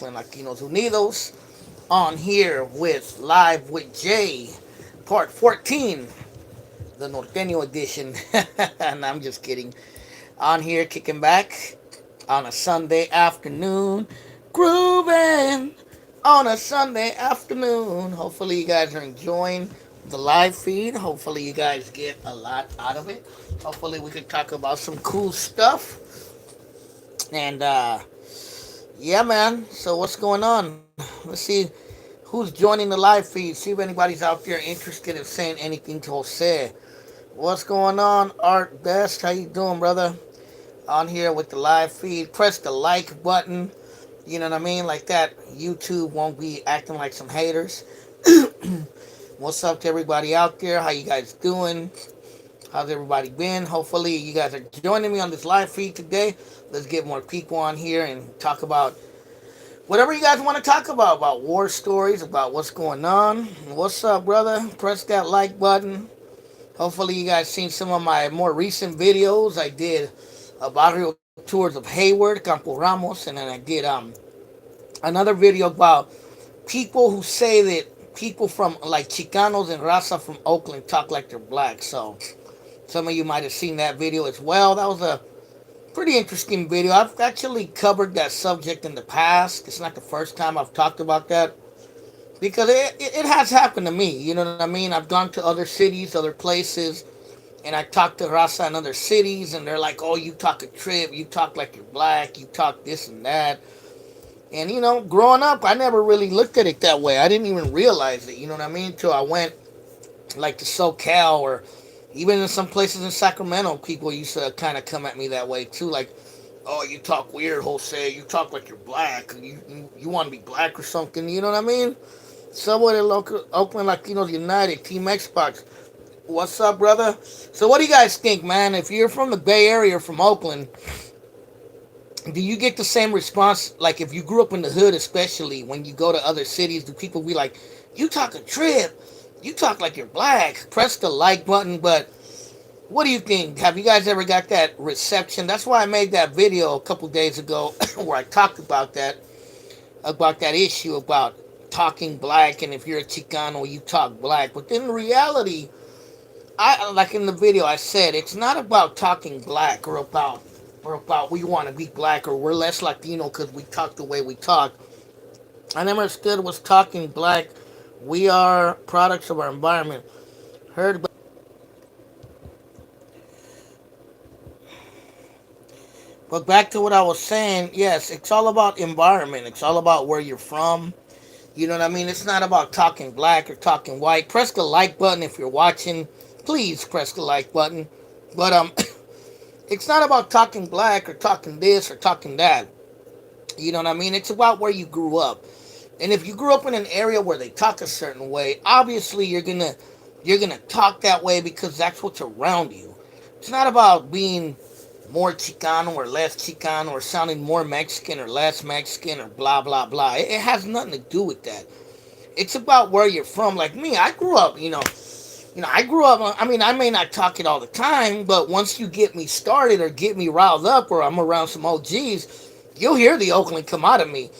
Oakland Latinos Unidos, on here with Live with Jay, part 14, the Norteño edition. And I'm just kidding. On here, kicking back on a Sunday afternoon, grooving on a Sunday afternoon. Hopefully, you guys are enjoying the live feed. Hopefully, you guys get a lot out of it. Hopefully, we can talk about some cool stuff. And yeah, man. So what's going on? Let's see who's joining the live feed. See if anybody's out there interested in saying anything to Jose. What's going on, Art Best? How you doing, brother? On here with the live feed. Press the like button. You know what I mean? Like that, YouTube won't be acting like some haters. What's up to everybody out there? How you guys doing? How's everybody been? Hopefully you guys are joining me on this live feed today. Let's get more people on here and talk about whatever you guys want to talk about war stories, about what's going on. What's up, brother? Press that like button. Hopefully you guys seen some of my more recent videos. I did a barrio tours of Hayward, Campo Ramos, and then I did another video about people who say that people from like Chicanos and Raza from Oakland talk like they're black. So some of you might have seen that video as well. That was a pretty interesting video. I've actually covered that subject in the past. It's not the first time I've talked about that because it has happened to me. You know what I mean? I've gone to other cities, other places, and I talk to Raza in other cities, and they're like, "Oh, you talk a trip. You talk like you're black. You talk this and that." And growing up, I never really looked at it that way. I didn't even realize it. You know what I mean? Till I went like to SoCal or even in some places in Sacramento, people used to kind of come at me that way too. Like, "Oh, you talk weird, Jose. You talk like you're black. You want to be black or something." You know what I mean? Subway to local Oakland Latinos United, Team Xbox. What's up, brother? So, what do you guys think, man? If you're from the Bay Area or from Oakland, do you get the same response? Like, if you grew up in the hood, especially when you go to other cities, do people be like, "You talk a trip? You talk like you're black"? Press the like button. But what do you think? Have you guys ever got that reception? That's why I made that video a couple days ago where I talked about that issue about talking black, and if you're a Chicano, you talk black. But in reality, I like in the video I said it's not about talking black or about we want to be black or we're less Latino because we talk the way we talk. I never understood was talking black. We are products of our environment. Heard, but back to what I was saying. Yes, it's all about environment. It's all about where you're from. You know what I mean? It's not about talking black or talking white. Press the like button if you're watching. Please press the like button. But it's not about talking black or talking this or talking that. You know what I mean? It's about where you grew up. And if you grew up in an area where they talk a certain way, obviously you're gonna talk that way because that's what's around you. It's not about being more Chicano or less Chicano or sounding more Mexican or less Mexican or blah blah blah. It has nothing to do with that. It's about where you're from. Like me, I grew up, I grew up, I mean, I may not talk it all the time, but once you get me started or get me riled up or I'm around some OGs, you'll hear the Oakland come out of me.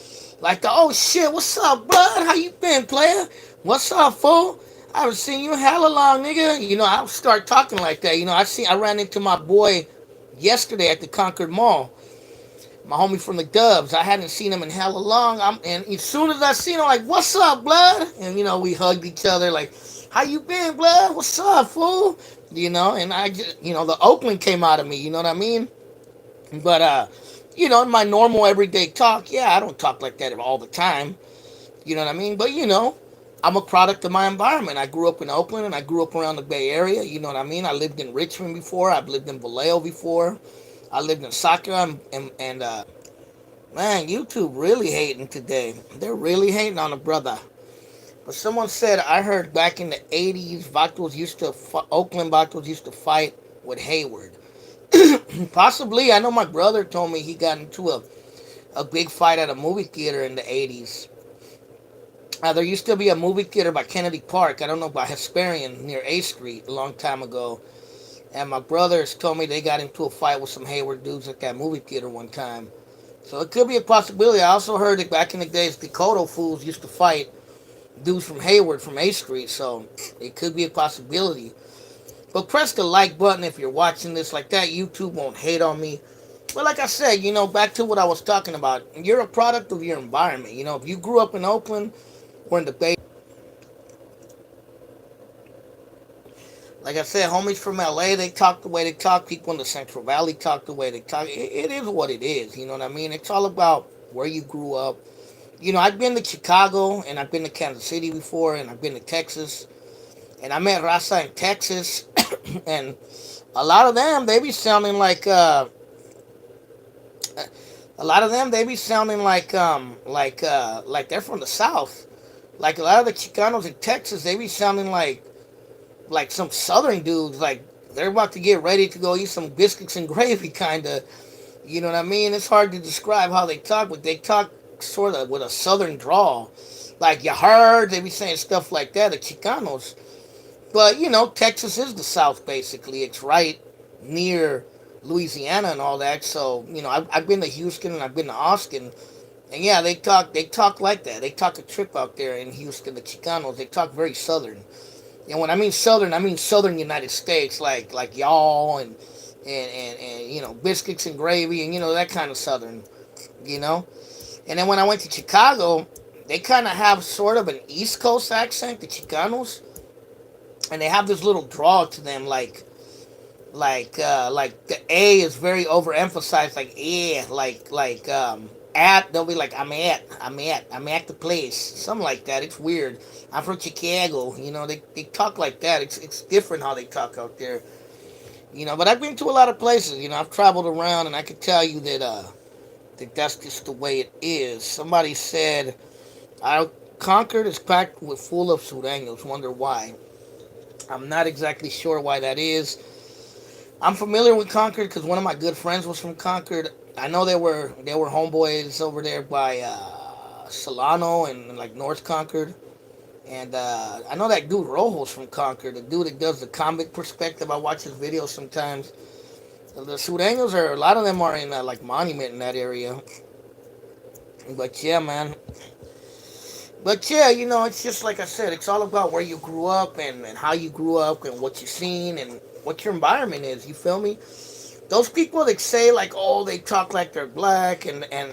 Like the, "Oh shit, what's up, bud? How you been, player? What's up, fool? I haven't seen you in hella long, nigga." I'll start talking like that. I ran into my boy yesterday at the Concord Mall. My homie from the Dubs. I hadn't seen him in hella long. And as soon as I seen him, like, "What's up, blood?" And we hugged each other like, "How you been, blood? What's up, fool?" And I just, the Oakland came out of me. You know what I mean? But in my normal everyday talk, yeah, I don't talk like that all the time. You know what I mean? But I'm a product of my environment. I grew up in Oakland and I grew up around the Bay Area. You know what I mean? I lived in Richmond before. I've lived in Vallejo before. I lived in Soccer and man, YouTube really hating today. They're really hating on a brother. But someone said I heard back in the '80s, Oakland Vatos used to fight with Hayward. Possibly, I know my brother told me he got into a big fight at a movie theater in the '80s. There used to be a movie theater by Kennedy Park. I don't know, by Hesperian near A Street a long time ago. And my brothers told me they got into a fight with some Hayward dudes at that movie theater one time. So it could be a possibility. I also heard that back in the days, Dakota fools used to fight dudes from Hayward from A Street. So it could be a possibility. But press the like button if you're watching this like that. YouTube won't hate on me. But like I said, back to what I was talking about. You're a product of your environment. If you grew up in Oakland or in the Bay, like I said, homies from LA, they talk the way they talk. People in the Central Valley talk the way they talk. It is what it is. You know what I mean? It's all about where you grew up. I've been to Chicago and I've been to Kansas City before and I've been to Texas. And I met Raza in Texas. And a lot of them, they be sounding like, a lot of them, they be sounding like they're from the South. Like a lot of the Chicanos in Texas, they be sounding like some Southern dudes. Like they're about to get ready to go eat some biscuits and gravy, kind of. You know what I mean? It's hard to describe how they talk, but they talk sort of with a Southern drawl. Like you heard, they be saying stuff like that, the Chicanos. But Texas is the South basically. It's right near Louisiana and all that. So I've been to Houston and I've been to Austin, and yeah, they talk like that. They talk a trip out there in Houston. The Chicanos, they talk very Southern. And when I mean Southern United States, like y'all and biscuits and gravy and that kind of Southern, you know. And then when I went to Chicago, they kind of have sort of an East Coast accent, the Chicanos, and they have this little drawl to them, like the A is very overemphasized, like yeah, at they'll be like I'm at the place, something like that. It's weird. I'm from Chicago, they talk like that. It's different how they talk out there, But I've been to a lot of places, I've traveled around, and I can tell you that that's just the way it is. Somebody said, "I Concord is packed with full of sureños. Wonder why." I'm not exactly sure why that is. I'm familiar with Concord because one of my good friends was from Concord. I know they were homeboys over there by Solano and like North Concord, and I know that dude Rojo's from Concord, the dude that does the comic perspective. I watch his videos sometimes. The Sureños a lot of them are in like Monument in that area. But yeah, man. But yeah, it's just like I said, it's all about where you grew up and how you grew up and what you've seen and what your environment is. You feel me? Those people that say like, oh, they talk like they're black and and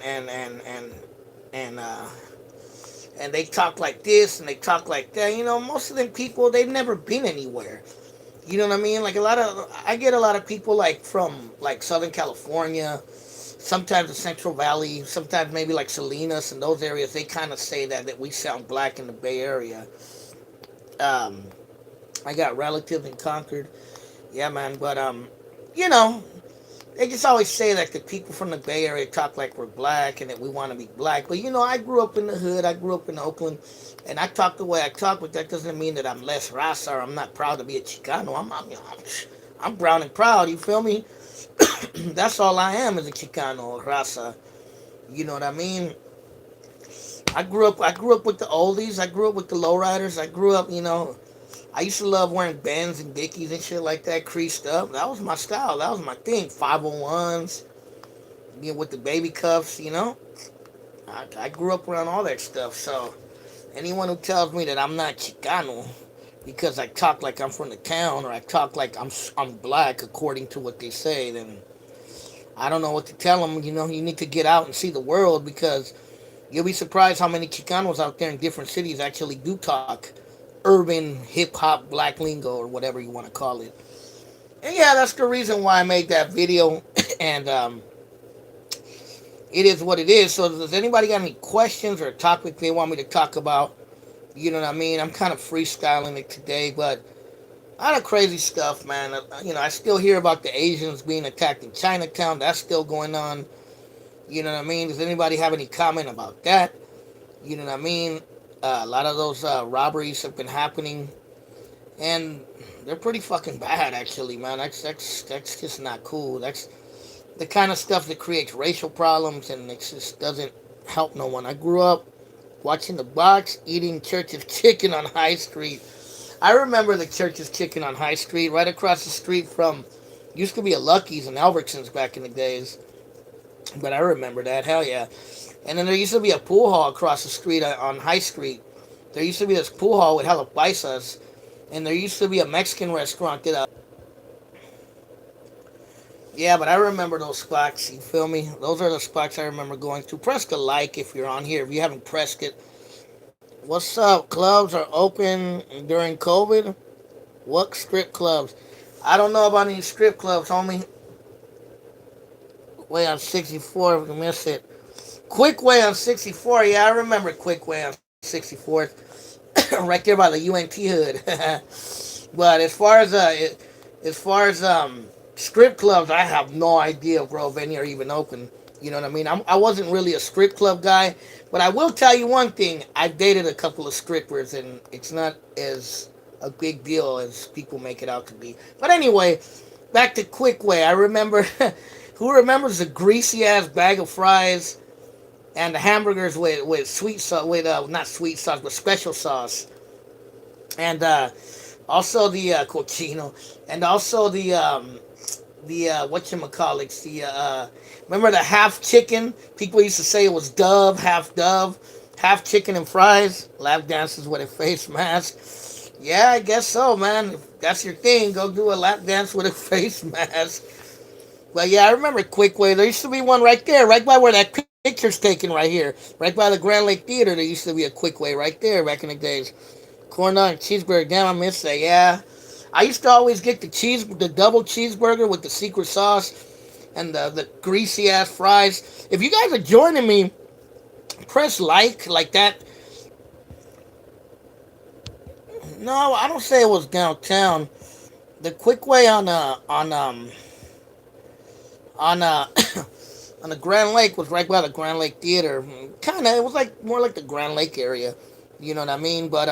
they talk like this and they talk like that. Most of them people, they've never been anywhere. You know what I mean? Like I get a lot of people like from like Southern California, sometimes the Central Valley, sometimes maybe like Salinas and those areas. They kind of say that we sound black in the Bay Area. Um, I got relatives in Concord. Yeah, man. But you know, they just always say that the people from the Bay Area talk like we're black and that we want to be black. But I grew up in the hood. I grew up in Oakland, and I talk the way I talk. But that doesn't mean that I'm less raza or I'm not proud to be a Chicano. I'm brown and proud. You feel me? That's all I am is a Chicano raza. You know what I mean? I grew up with the oldies. I grew up with the lowriders. I grew up. I used to love wearing Benz and Dickies and shit like that, creased up. That was my style. That was my thing. 501s, with the baby cuffs. I grew up around all that stuff. So anyone who tells me that I'm not Chicano because I talk like I'm from the town or I talk like I'm black according to what they say, then I don't know what to tell them. You need to get out and see the world because you'll be surprised how many Chicanos out there in different cities actually do talk urban hip hop black lingo or whatever you want to call it. And yeah, that's the reason why I made that video. And it is what it is. So does anybody got any questions or a topic they want me to talk about? You know what I mean? I'm kind of freestyling it today, but a lot of crazy stuff, man. I still hear about the Asians being attacked in Chinatown. That's still going on. You know what I mean? Does anybody have any comment about that? You know what I mean? A lot of those robberies have been happening, and they're pretty fucking bad, actually, man. That's just not cool. That's the kind of stuff that creates racial problems, and it just doesn't help no one. I grew up watching the box, eating Church's Chicken on High Street. I remember the Church's Chicken on High Street, right across the street from, used to be a Lucky's and Albertsons back in the days. But I remember that. Hell yeah. And then there used to be a pool hall across the street on High Street. There used to be this pool hall with hella paisas. And there used to be a Mexican restaurant that, yeah, but I remember those spots. You feel me? Those are the spots I remember going to. Press the like if you're on here. If you haven't pressed it, what's up? Clubs are open during COVID. What strip clubs? I don't know about any strip clubs, homie. Way on 64, if we miss it. Quick Way on 64. Yeah, I remember Quick Way on 64th. Right there by the UNT hood. But as far as strip clubs, I have no idea, bro, if any are even open. You know what I mean? I wasn't really a strip club guy, but I will tell you one thing: I've dated a couple of strippers, and it's not as a big deal as people make it out to be. But anyway, back to Quick Way. I remember. Who remembers the greasy ass bag of fries and the hamburgers with sweet sauce, with not sweet sauce but special sauce, and also the cochino, and also the whatchamacallits, the remember the half chicken? People used to say it was dove, half chicken and fries. Lap dances with a face mask. Yeah, I guess so, man. If that's your thing, go do a lap dance with a face mask. But yeah, I remember Quick Way. There used to be one right there, right by where that picture's taken right here. Right by the Grand Lake Theater, there used to be a Quick Way right there back in the days. Corn dog and cheeseburger. Damn, I miss that. Yeah. I used to always get the double cheeseburger with the secret sauce and the greasy ass fries. If you guys are joining me, press like that. No, I don't say it was downtown. The Quick Way on on the Grand Lake was right by the Grand Lake Theater. Kind of, it was like more like the Grand Lake area. You know what I mean? But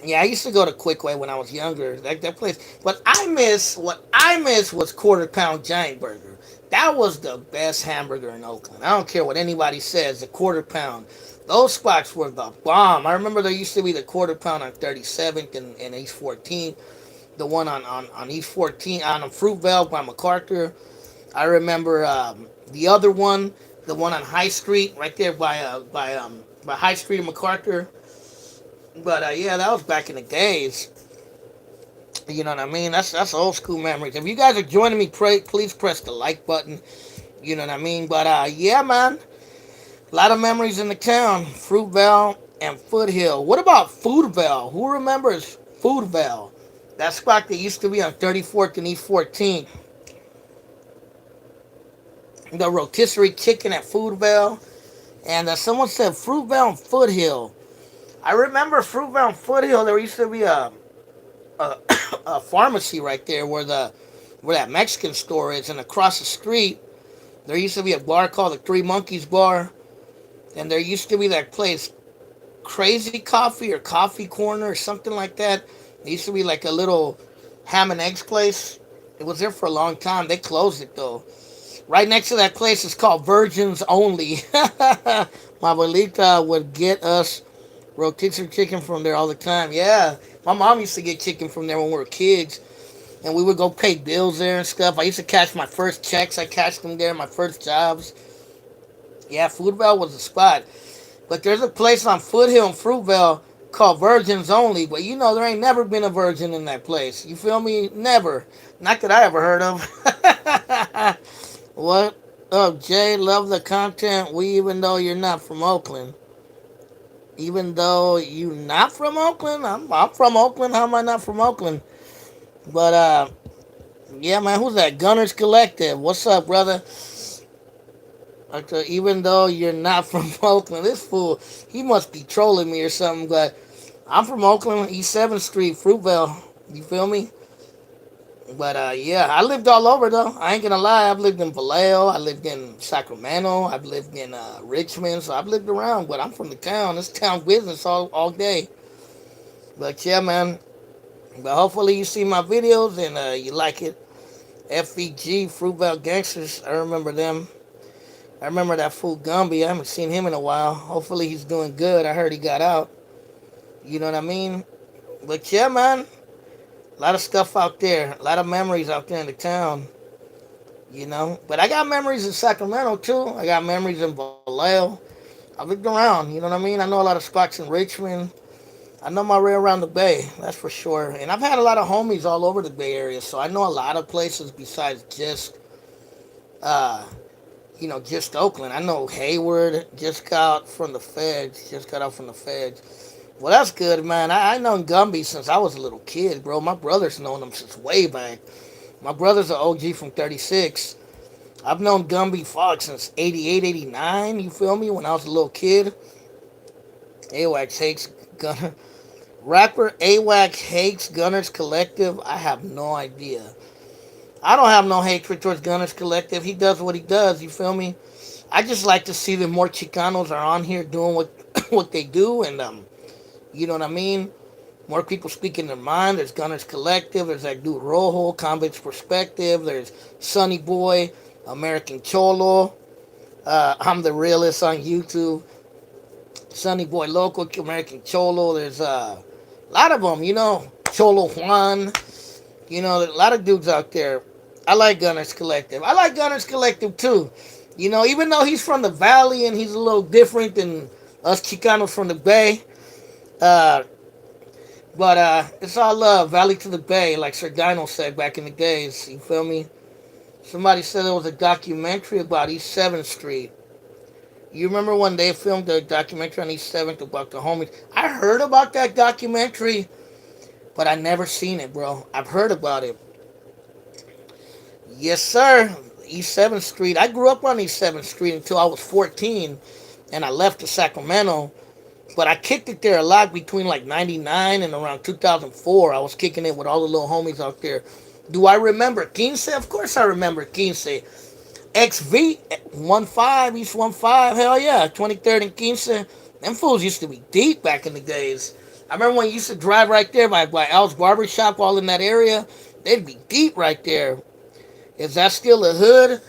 yeah, I used to go to Quick Way when I was younger. That place. But what I miss was Quarter Pound Giant Burger. That was the best hamburger in Oakland. I don't care what anybody says. The Quarter Pound. Those spots were the bomb. I remember there used to be the Quarter Pound on 37th and East 14. The one on East 14 on Fruitvale by MacArthur. I remember the other one, the one on High Street, right there by High Street and MacArthur. But yeah, that was back in the days. You know what I mean? That's old school memories. If you guys are joining me, please press the like button. You know what I mean? But yeah, man, a lot of memories in the town. Fruitvale and Foothill. What about Foodville? Who remembers Foodville? That spot that used to be on 34th and East 14th. The rotisserie chicken at Foodville. And someone said Fruitvale and Foothill. I remember Fruitvale and Foothill. There used to be a, a pharmacy right there where that Mexican store is, and across the street there used to be a bar called the Three Monkeys Bar, and there used to be that place Crazy Coffee or Coffee Corner or something like that. It used to be like a little ham and eggs place. It was there for a long time. They closed it though. Right next to that place is called Virgins Only. My abuelita would get us rotisserie chicken from there all the time. Yeah, my mom used to get chicken from there when we were kids, and we would go pay bills there and stuff. I used to cash my first checks. I cashed them there, my first jobs. Yeah, Fruitvale was the spot. But there's a place on Foothill and Fruitvale called Virgins Only. But you know, there ain't never been a virgin in that place. You feel me? Never. Not that I ever heard of. What up, Jay? Love the content. Even though you're not from Oakland. Even though you not from Oakland, I'm from Oakland. How am I not from Oakland? But yeah, man, who's that? Gunners Collective. What's up, brother? Even though you're not from Oakland, this fool, he must be trolling me or something. But I'm from Oakland, East 7th Street, Fruitvale. You feel me? But yeah, I lived all over though. I ain't gonna lie. I've lived in Vallejo. I lived in Sacramento. I've lived in Richmond. So I've lived around. But I'm from the town. It's town business all day. But yeah, man. But hopefully you see my videos and you like it. FVG, Fruitvale Gangsters. I remember them. I remember that fool Gumby. I haven't seen him in a while. Hopefully he's doing good. I heard he got out. You know what I mean? But yeah, man. A lot of stuff out there. A lot of memories out there in the town. you know. But I got memories in Sacramento too. I got memories in Vallejo. I looked around, you know what I mean? I know a lot of spots in Richmond. I know my way around the Bay, that's for sure. And I've had a lot of homies all over the Bay Area, so I know a lot of places besides just, uh, just Oakland. I know Hayward just got from the feds, just got out from the feds. Well, that's good, man. I known Gumby since I was a little kid, bro. My brother's known him since way back. My brother's an OG from 36. I've known Gumby Fox since 88, 89. You feel me? When I was a little kid. AWACS hates Gunner. Rapper AWACS hates Gunners Collective. I have no idea. I don't have no hatred towards Gunners Collective. He does what he does. You feel me? I just like to see that more Chicanos are on here doing what what they do, and you know what I mean. More people speaking their mind. There's Gunners Collective. There's that dude Rojo, Convict's Perspective. There's Sunny Boy, American Cholo. I'm the realist on YouTube. Sunny Boy Loco, American Cholo. There's a lot of them, you know. Cholo Juan. You know, a lot of dudes out there. I like Gunners Collective. I like Gunners Collective too. You know, even though he's from the Valley and he's a little different than us Chicanos from the Bay. Uh, but it's all love. Valley to the Bay, like Sir Dino said back in the days. You feel me? Somebody said there was a documentary about East 7th Street. You remember when they filmed the documentary on East 7th about the homies? I heard about that documentary, but I never seen it, bro. I've heard about it. Yes, sir. East 7th Street. I grew up on East 7th Street until I was 14, and I left to Sacramento. But I kicked it there a lot between like 99 and around 2004. I was kicking it with all the little homies out there. Do I remember Quince? Of course I remember Quince. XV 15, East 15, hell yeah, 23rd and Quince. Them fools used to be deep back in the days. I remember when you used to drive right there by Al's Barbershop, all in that area. They'd be deep right there. Is that still a hood?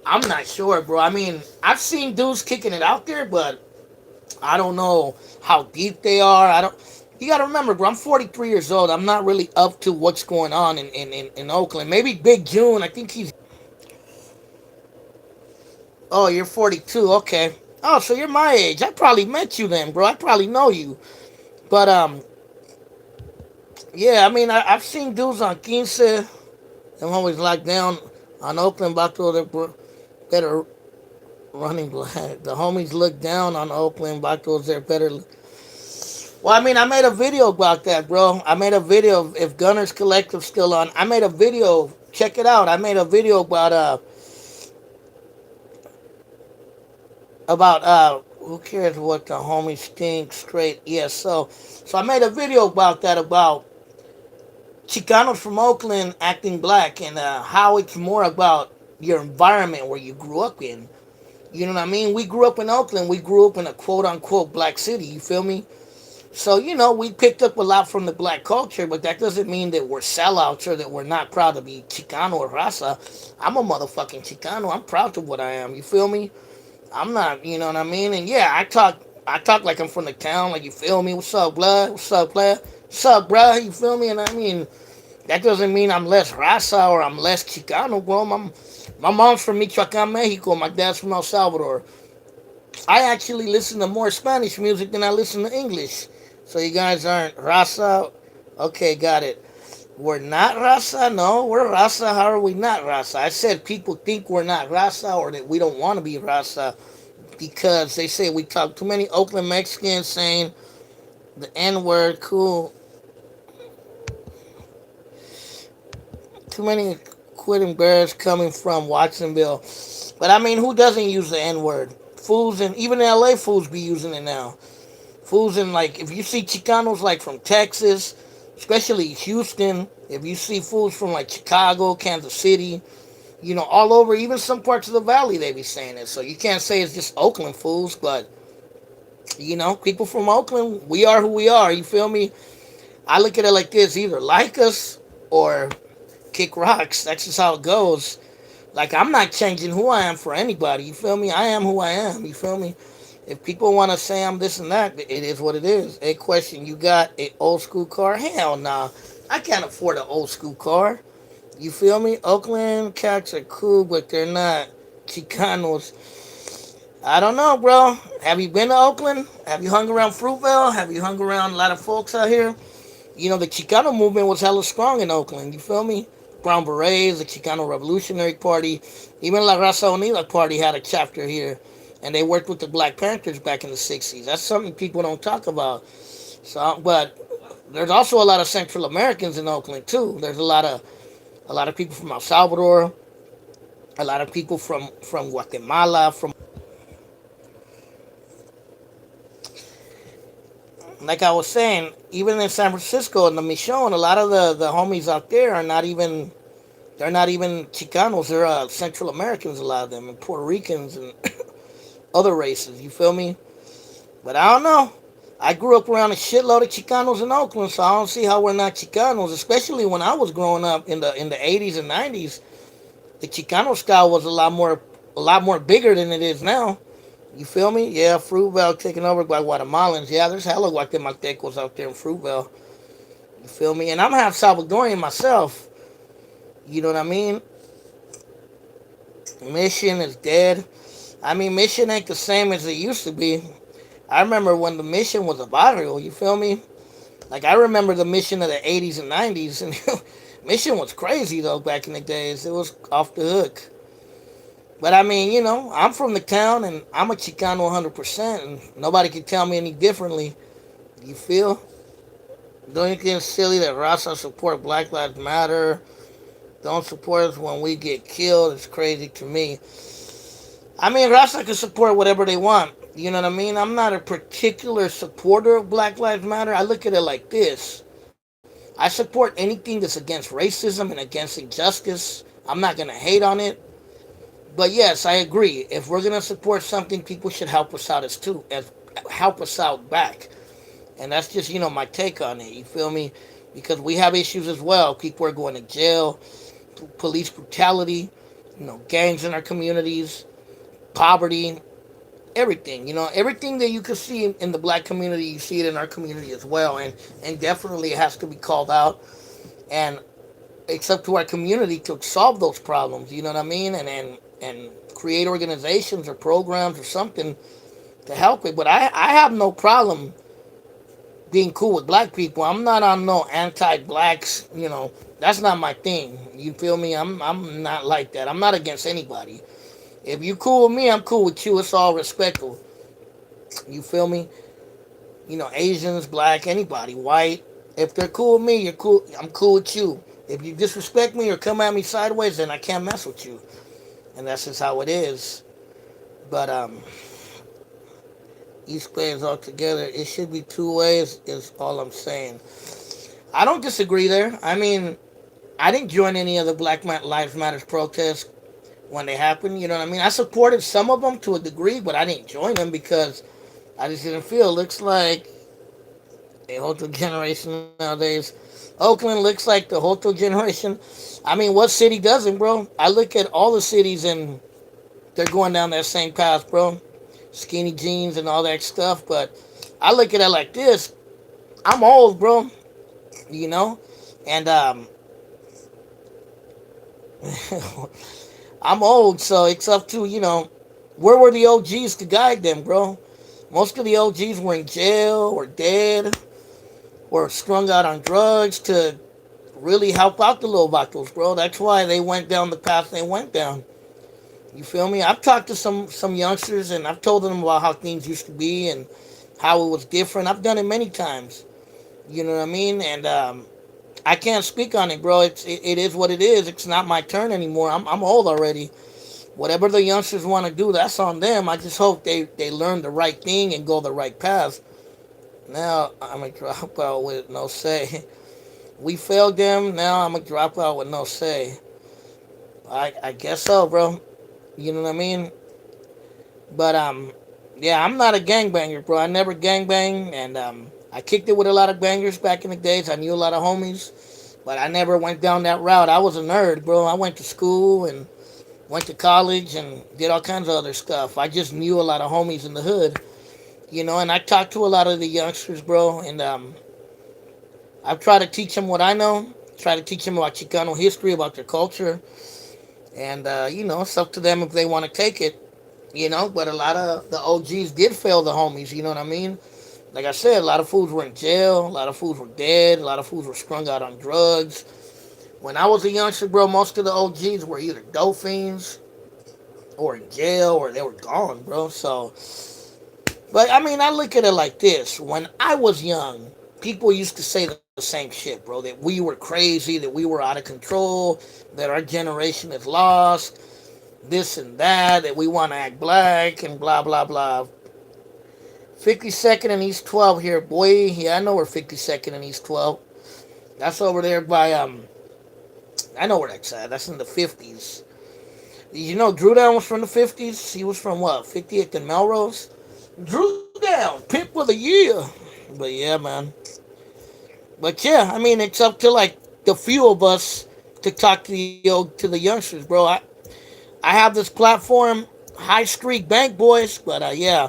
I'm not sure, bro. I mean, I've seen dudes kicking it out there, but I don't know how deep they are. I don't. You got to remember, bro. I'm 43 years old. I'm not really up to what's going on in Oakland. Maybe Big June. I think he's. Oh, you're 42. Okay. Oh, so you're my age. I probably met you then, bro. I probably know you. But yeah. I mean, I've seen dudes on Quince. Them homies locked down on Oakland Bato that are running black. The homies look down on Oakland Batos. They're better. Well, I mean, I made a video about that, bro. I made a video of if Gunners Collective still on. I made a video. Check it out. I made a video about who cares what the homies think straight. Yeah, so I made a video about that about Chicanos from Oakland acting black and how it's more about your environment where you grew up in. You know what I mean? We grew up in Oakland. We grew up in a quote unquote black city. You feel me? So, you know, we picked up a lot from the black culture, but that doesn't mean that we're sellouts or that we're not proud to be Chicano or Raza. I'm a motherfucking Chicano. I'm proud of what I am. You feel me? I'm not, you know what I mean? And yeah, I talk like I'm from the town, like you feel me? What's up, blood? What's up, player? What's up, bruh? You feel me? And I mean, that doesn't mean I'm less Raza or I'm less Chicano, bro. My mom's from Michoacan, Mexico. My dad's from El Salvador. I actually listen to more Spanish music than I listen to English. So you guys aren't Raza? Okay, got it. We're not Raza? No, we're Raza. How are we not Raza? I said people think we're not Raza or that we don't want to be Raza because they say we talk too many Oakland Mexicans saying the N word. Cool. Too many quitting bears coming from Watsonville. But I mean, who doesn't use the N word? Fools and even LA fools be using it now. Fools in like if you see Chicanos like from Texas, especially Houston, if you see fools from like Chicago, Kansas City, you know, all over, even some parts of the valley they be saying it. So you can't say it's just Oakland fools, but you know, people from Oakland, we are who we are, you feel me? I look at it like this, either like us or kick rocks. That's just how it goes. Like I'm not changing who I am for anybody. You feel me? I am who I am. You feel me? If people want to say I'm this and that, it is what it is. A question: you got an old school car? Hell nah. I can't afford an old school car. You feel me? Oakland cats are cool, but they're not Chicanos. I don't know, bro. Have you been to Oakland? Have you hung around Fruitvale? Have you hung around a lot of folks out here? You know, the Chicano movement was hella strong in Oakland. You feel me? Brown Berets, the Chicano Revolutionary Party, even La Raza Unida Party had a chapter here, and they worked with the Black Panthers back in the '60s. That's something people don't talk about. So, but there's also a lot of Central Americans in Oakland too. There's a lot of people from El Salvador, a lot of people from Guatemala, from like I was saying, even in San Francisco and the Mission, a lot of the homies out there are not even they're not even Chicanos. They're Central Americans, a lot of them, and Puerto Ricans and other races. You feel me? But I don't know. I grew up around a shitload of Chicanos in Oakland, so I don't see how we're not Chicanos. Especially when I was growing up in the '80s and '90s, the Chicano style was a lot more bigger than it is now. You feel me? Yeah, Fruitvale taken over by Guatemalans. Yeah, there's hella Guatemaltecos out there in Fruitvale. You feel me? And I'm half Salvadorian myself. You know what I mean? Mission is dead. I mean, Mission ain't the same as it used to be. I remember when the Mission was a barrio. You feel me? Like I remember the Mission of the '80s and '90s, and Mission was crazy though back in the days. It was off the hook. But I mean, I'm from the town and I'm a Chicano 100%, and nobody can tell me any differently. You feel? Don't you think it's silly that Rasa support Black Lives Matter? Don't support us when we get killed. It's crazy to me. I mean, Rasa can support whatever they want. You know what I mean? I'm not a particular supporter of Black Lives Matter. I look at it like this. I support anything that's against racism and against injustice. I'm not going to hate on it. But yes, I agree. If we're gonna support something, people should help us out as help us out back. And that's just my take on it. You feel me? Because we have issues as well. People are going to jail, police brutality, gangs in our communities, poverty, everything. Everything that you can see in the black community, you see it in our community as well. And definitely it has to be called out. And it's up to our community to solve those problems. You know what I mean? And create organizations or programs or something to help it. But I have no problem being cool with black people. I'm not on no anti-blacks. That's not my thing. You feel me? I'm not like that. I'm not against anybody. If you cool with me, I'm cool with you. It's all respectful. You feel me? Asians, black, anybody, white. If they're cool with me, you're cool. I'm cool with you. If you disrespect me or come at me sideways, then I can't mess with you. And that's just how it is. But East Bay is all together. It should be two ways. Is all I'm saying. I don't disagree there. I mean, I didn't join any of the Black Lives Matter protests when they happened. You know what I mean? I supported some of them to a degree, but I didn't join them because I just didn't feel. Looks like a Hoto generation nowadays. Oakland looks like the Hoto generation. I mean, what city doesn't, bro? I look at all the cities and they're going down that same path, bro. Skinny jeans and all that stuff. But I look at it like this. I'm old, bro. You know? And I'm old, so it's up to, where were the OGs to guide them, bro? Most of the OGs were in jail or dead or strung out on drugs to really help out the little vatos, bro. That's why they went down the path they went down. You feel me? I've talked to some youngsters and I've told them about how things used to be and how it was different. I've done it many times. You know what I mean? And I can't speak on it, bro. It is what it is. It's not my turn anymore. I'm old already. Whatever the youngsters want to do, that's on them. I just hope they learn the right thing and go the right path. Now I'm a dropout with no say. We failed them. Now I'm a dropout with no say. I guess so, bro. You know what I mean? But yeah, I'm not a gangbanger, bro. I never gangbang, and I kicked it with a lot of bangers back in the days. I knew a lot of homies, but I never went down that route. I was a nerd, bro. I went to school and went to college and did all kinds of other stuff. I just knew a lot of homies in the hood, and I talked to a lot of the youngsters, bro, and I've tried to teach them what I know, Try to teach them about Chicano history, about their culture, and it's up to them if they want to take it. But a lot of the OGs did fail the homies. You know what I mean? Like I said, a lot of fools were in jail, a lot of fools were dead, a lot of fools were strung out on drugs. When I was a youngster, bro, most of the OGs were either dope fiends or in jail or they were gone, bro. So, but I mean, I look at it like this: when I was young, people used to say the same shit, bro. That we were crazy, that we were out of control, that our generation is lost, this and that, that we want to act black and blah blah blah. 52nd and East 12 here, boy. Yeah, I know where 52nd and East 12. That's over there by I know where that's at. That's in the 50s. You know, Drew Down was from the 50s. He was from what, 58th and Melrose. Drew Down, Pimp of the Year. But yeah, man. But yeah, I mean, it's up to like the few of us to talk to the youngsters, bro. I have this platform, High Street Bank Boys, but yeah,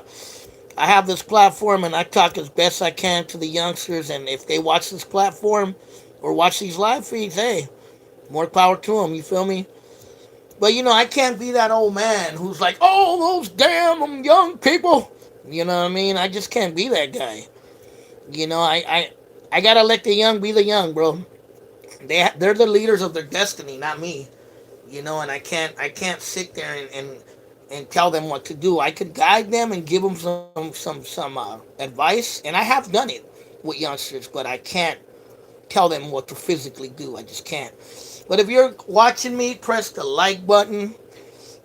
I have this platform and I talk as best I can to the youngsters. And if they watch this platform or watch these live feeds, hey, more power to them. You feel me? But I can't be that old man who's like, oh, those damn young people. You know what I mean? I just can't be that guy. I gotta let the young be the young, bro. They're the leaders of their destiny, not me. And I can't sit there and tell them what to do. I could guide them and give them some advice, and I have done it with youngsters, but I can't tell them what to physically do. I just can't. But if you're watching me, press the like button.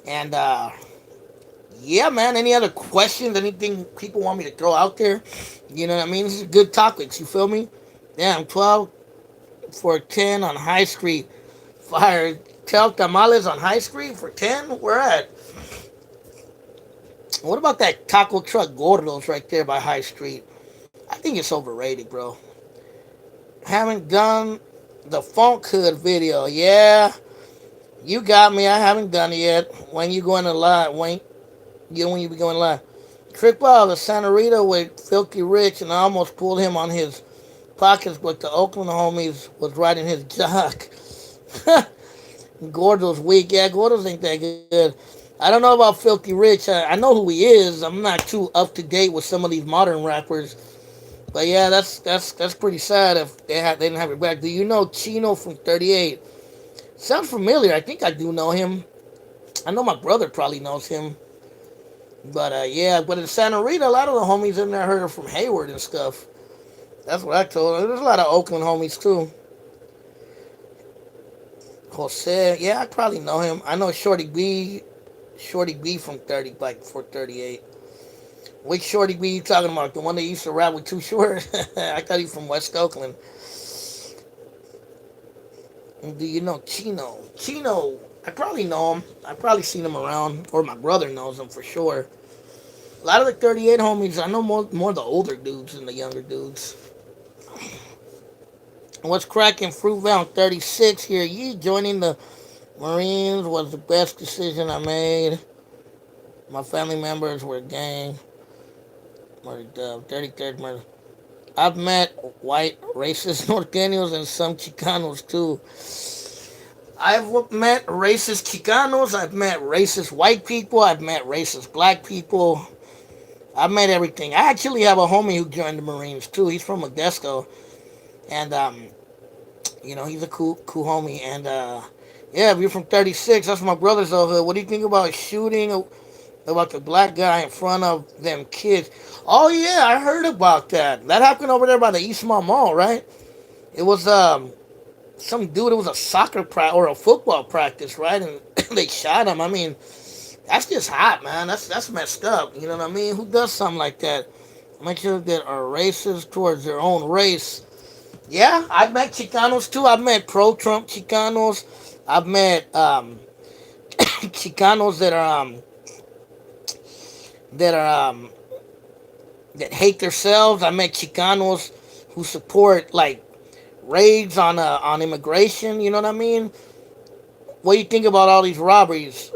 And yeah, man, any other questions, anything people want me to throw out there? You know what I mean? This is good topics, you feel me? Damn, 12 for 10 on High Street. Fire 12 tamales on High Street for 10? Where at? What about that taco truck Gordos right there by High Street? I think it's overrated, bro. Haven't done the Funk Hood video. Yeah, you got me. I haven't done it yet. When you going to live? When you be going live? Trip out of Santa Rita with Filthy Rich, and I almost pulled him on his pockets, but the Oakland homies was riding his jock. Gordo's weak. Yeah, Gordo's ain't that good. I don't know about Filthy Rich. I know who he is. I'm not too up to date with some of these modern rappers. But yeah, that's pretty sad if they didn't have it back. Do you know Chino from 38? Sounds familiar. I think I do know him. I know my brother probably knows him. But yeah, but in Santa Rita, a lot of the homies in there heard from Hayward and stuff. That's what I told her. There's a lot of Oakland homies too. Jose, yeah, I probably know him. I know Shorty B from 30, like 438. Which Shorty B you talking about? The one that used to rap with Too Short? I thought he from West Oakland. Do you know Chino? Chino, I probably know him. I probably seen him around, or my brother knows him for sure. A lot of the 38 homies, I know more the older dudes than the younger dudes. What's cracking? Fruitvale 36 here. You joining the Marines was the best decision I made. My family members were a gang. 33rd murder. I've met white racist Norteños and some Chicanos too. I've met racist Chicanos. I've met racist white people. I've met racist black people. I've met everything. I actually have a homie who joined the Marines too. He's from Modesto, and he's a cool homie. And yeah, if you're from 36, that's my brother's over. What do you think about shooting about the black guy in front of them kids? Oh yeah, I heard about that. That happened over there by the Eastmont Mall, right? It was some dude. It was a soccer practice or a football practice, right? And they shot him. I mean, that's just hot, man. That's messed up. You know what I mean? Who does something like that? Make sure that are racist towards their own race. Yeah, I've met Chicanos too. I've met pro-Trump Chicanos. I've met Chicanos that that hate themselves. I met Chicanos who support like raids on immigration. You know what I mean? What do you think about all these robberies?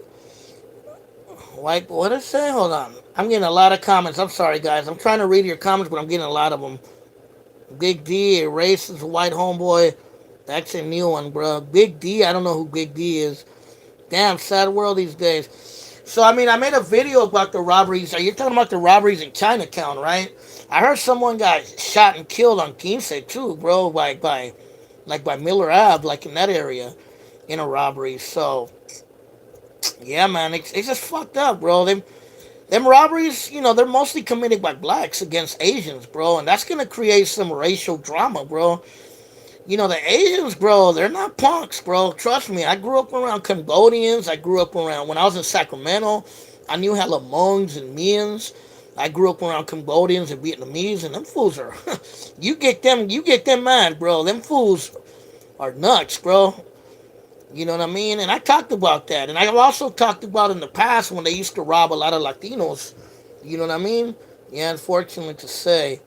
Like, what did it say? Hold on. I'm getting a lot of comments. I'm sorry, guys. I'm trying to read your comments, but I'm getting a lot of them. Big D, a racist white homeboy. That's a new one, bro. Big D. I don't know who Big D is. Damn, sad world these days. So I mean, I made a video about the robberies. Are you talking about the robberies in Chinatown, right? I heard someone got shot and killed on Quince too, bro, by Miller Ave, like in that area, in a robbery. So yeah, man, it's just fucked up, bro. Them robberies, they're mostly committed by blacks against Asians, bro, and that's gonna create some racial drama, bro. The Asians, bro, they're not punks, bro. Trust me. I grew up around Cambodians. I grew up around, when I was in Sacramento, I knew hella Hmongs and Mians. I grew up around Cambodians and Vietnamese, and them fools are, you get them mad, bro. Them fools are nuts, bro. You know what I mean? And I talked about that. And I've also talked about in the past when they used to rob a lot of Latinos. You know what I mean? Yeah, unfortunate to say.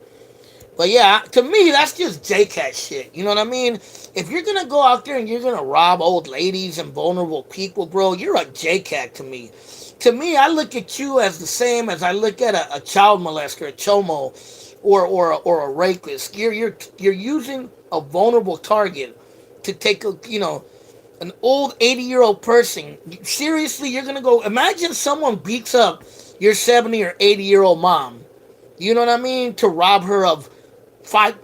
But yeah, to me, that's just JCat shit. You know what I mean? If you're gonna go out there and you're gonna rob old ladies and vulnerable people, bro, you're a JCat to me. To me, I look at you as the same as I look at a child molester, a chomo, or a rapist. You're using a vulnerable target to take an old 80-year-old person. Seriously, you're gonna go? Imagine someone beats up your 70 or 80-year-old mom. You know what I mean? To rob her of five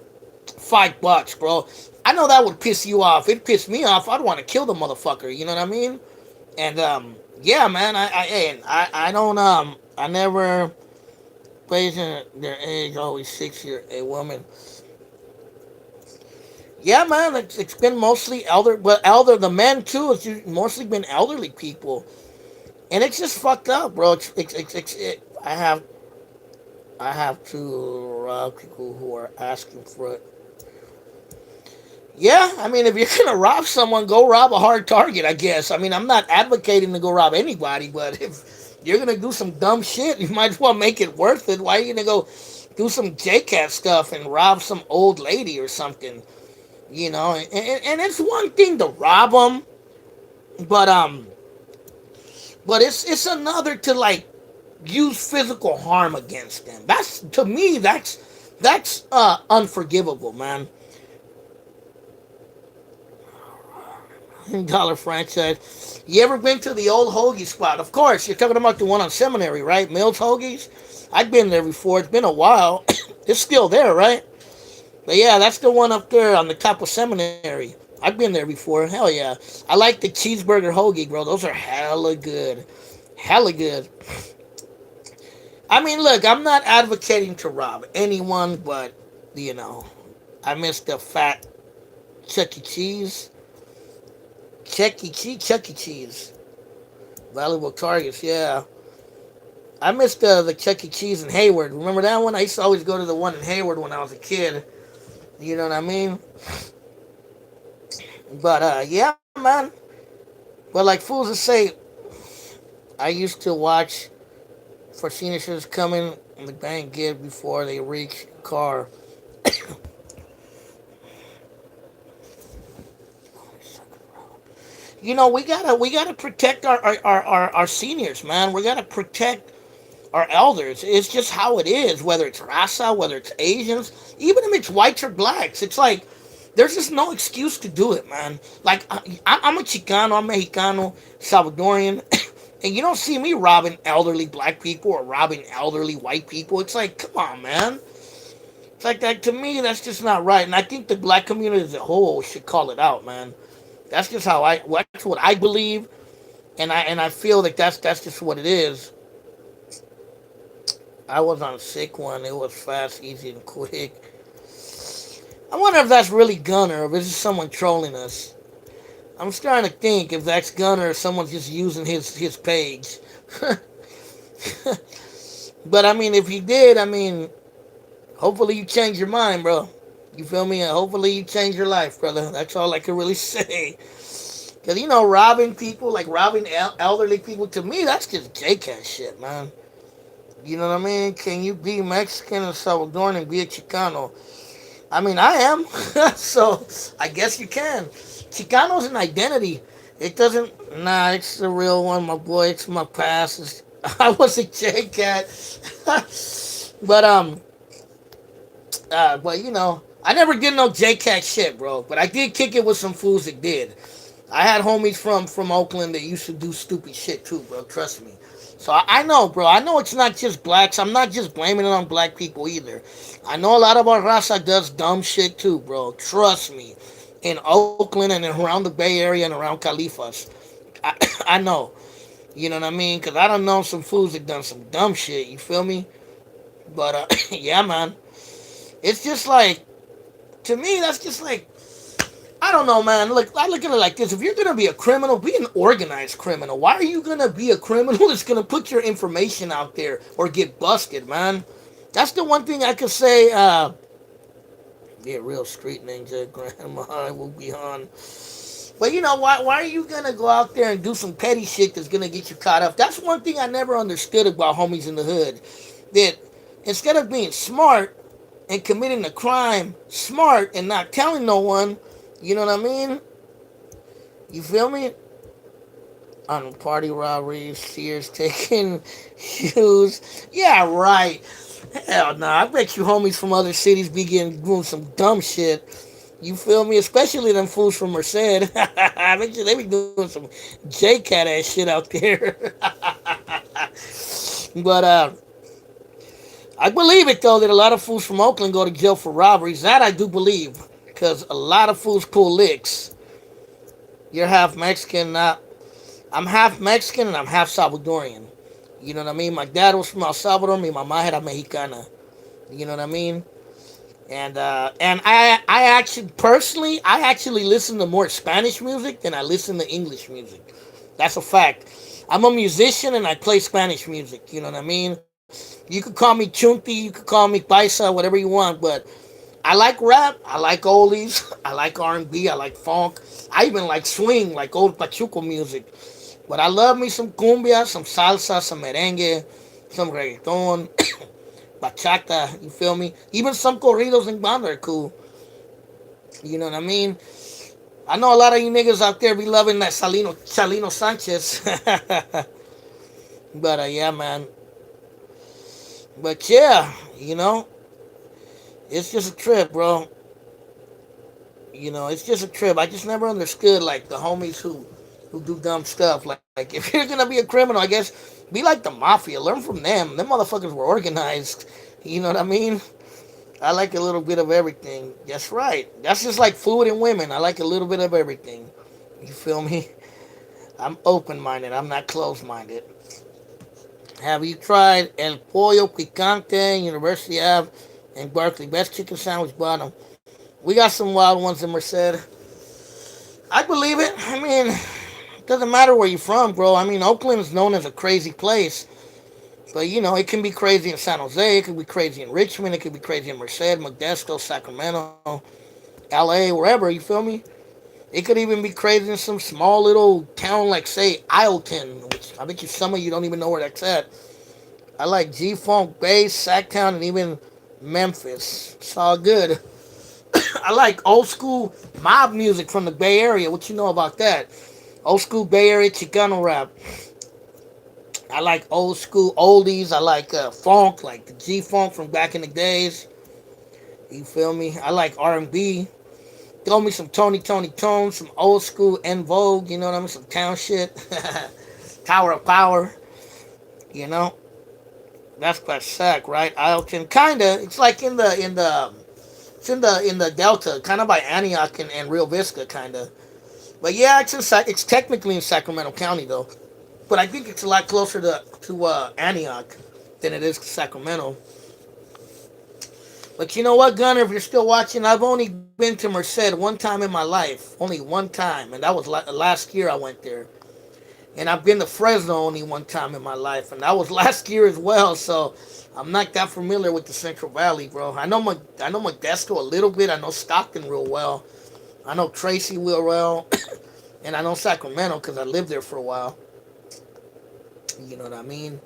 $5, bro. I know that would piss you off. It pissed me off. I'd want to kill the motherfucker. You know what I mean? And yeah, man. I don't I never based on their age. Always 6 year a woman. Yeah, man. It's been mostly elder, but the men too. It's mostly been elderly people, and it's just fucked up, bro. I have to rob people who are asking for it. Yeah, I mean, if you're gonna rob someone, go rob a hard target. I guess. I mean, I'm not advocating to go rob anybody, but if you're gonna do some dumb shit, you might as well make it worth it. Why are you gonna go do some JCat stuff and rob some old lady or something? And it's one thing to rob them, but it's another to like use physical harm against them. That's to me, that's unforgivable, man. Dollar franchise. You ever been to the old hoagie spot? Of course, you're talking about the one on Seminary, right? Mills Hoagies. I've been there before. It's been a while. It's still there, right? But yeah, that's the one up there on the top of Seminary. I've been there before. Hell yeah. I like the cheeseburger hoagie, bro. Those are hella good. Hella good. I mean, look, I'm not advocating to rob anyone, but, you know, I miss the fat Chuck E. Cheese. Chuck E. Cheese. Valuable targets, yeah. I missed the Chuck E. Cheese in Hayward. Remember that one? I used to always go to the one in Hayward when I was a kid. You know what I mean? But yeah, man. But like fools to say, I used to watch for seniors coming in the bank give before they reach car. We gotta protect our seniors, man. We gotta protect our elders. It's just how it is, whether it's raza, whether it's Asians, even if it's whites or blacks. It's like there's just no excuse to do it, man. Like I'm a Chicano, I'm Mexicano, Salvadorian, and you don't see me robbing elderly black people or robbing elderly white people. It's like, come on, man. It's like that to me. That's just not right, and I think the black community as a whole should call it out, man. That's just how that's what I believe, and I feel like that's just what it is. I was on a sick one. It was fast, easy, and quick. I wonder if that's really Gunner, or if it's just someone trolling us. I'm starting to think if that's Gunner, or someone's just using his page. But I mean, if he did, I mean, hopefully you change your mind, bro. You feel me? And hopefully you change your life, brother. That's all I can really say. Because, robbing people, like robbing elderly people, to me, that's just JCat shit, man. You know what I mean? Can you be Mexican and Salvadoran and be a Chicano? I mean, I am. So, I guess you can. Chicano's an identity. It doesn't, nah, it's the real one, my boy. It's my past. I was a JCat. But, but I never did no J-Cat shit, bro. But I did kick it with some fools that did. I had homies from Oakland that used to do stupid shit too, bro. Trust me. So I know, bro. I know it's not just blacks. I'm not just blaming it on black people either. I know a lot of our raza does dumb shit too, bro. Trust me. In Oakland and around the Bay Area and around Califas, I, I know. You know what I mean? Because I don't know some fools that done some dumb shit. You feel me? But yeah, man. It's just like, to me, that's just like, I don't know, man. Look, I look at it like this: if you're gonna be a criminal, be an organized criminal. Why are you gonna be a criminal that's gonna put your information out there or get busted, man? That's the one thing I could say. Yeah, real street ninja, grandma will be on. But you know, why are you gonna go out there and do some petty shit that's gonna get you caught up? That's one thing I never understood about homies in the hood. That instead of being smart and committing a crime, smart and not telling no one, you know what I mean? You feel me? On party robberies, Sears taking shoes. Yeah, right. Hell no, I bet you homies from other cities be getting doing some dumb shit. You feel me? Especially them fools from Merced. I bet you they be doing some J Cat ass shit out there. But I believe it though that a lot of fools from Oakland go to jail for robberies. That I do believe, because a lot of fools pull licks. You're half Mexican, not. I'm half Mexican and I'm half Salvadorian. You know what I mean? My dad was from El Salvador. Mi mamá era mexicana. You know what I mean? And I actually personally I actually listen to more Spanish music than I listen to English music. That's a fact. I'm a musician and I play Spanish music. You know what I mean? You could call me Chunti, you could call me Paisa, whatever you want, but I like rap. I like oldies. I like R&B. I like funk. I even like swing, like old Pachuco music. But I love me some cumbia, some salsa, some merengue, some reggaeton, bachata. You feel me? Even some corridos and banda are cool. You know what I mean? I know a lot of you niggas out there be loving that Chalino Sanchez. But yeah, man. But yeah, you know, it's just a trip, bro. You know, it's just a trip. I just never understood like the homies who do dumb stuff. Like if you're gonna be a criminal, I guess be like the mafia. Learn from them. Them motherfuckers were organized. You know what I mean? I like a little bit of everything. That's right. That's just like food and women. I like a little bit of everything. You feel me? I'm open minded. I'm not closed minded. Have you tried El Pollo Picante, University Ave, in Berkeley? Best chicken sandwich bottom. We got some wild ones in Merced. I believe it. I mean, it doesn't matter where you're from, bro. I mean, Oakland is known as a crazy place. But, you know, it can be crazy in San Jose. It could be crazy in Richmond. It could be crazy in Merced, Modesto, Sacramento, LA, wherever. You feel me? It could even be crazy in some small little town like, say, Isleton, which I bet you some of you don't even know where that's at. I like G-Funk, Bass, Sacktown, and even Memphis. It's all good. I like old school mob music from the Bay Area. What you know about that? Old school Bay Area Chicano rap. I like old school oldies. I like funk, like the G-Funk from back in the days. You feel me? I like R&B. Throw me some Tony Tone, some old school En Vogue, you know what I mean? Some town shit. Tower of Power, you know? That's quite sack, right? Ileton, kinda. It's like it's in the Delta, kind of by Antioch and Rio Vista, kinda. But yeah, it's technically in Sacramento County though. But I think it's a lot closer to Antioch than it is to Sacramento. But you know what, Gunner? If you're still watching, I've only been to Merced one time in my life, only one time, and that was last year I went there. And I've been to Fresno only one time in my life, and that was last year as well. So I'm not that familiar with the Central Valley, bro. I know Modesto a little bit. I know Stockton real well. I know Tracy real well, and I know Sacramento because I lived there for a while. You know what I mean?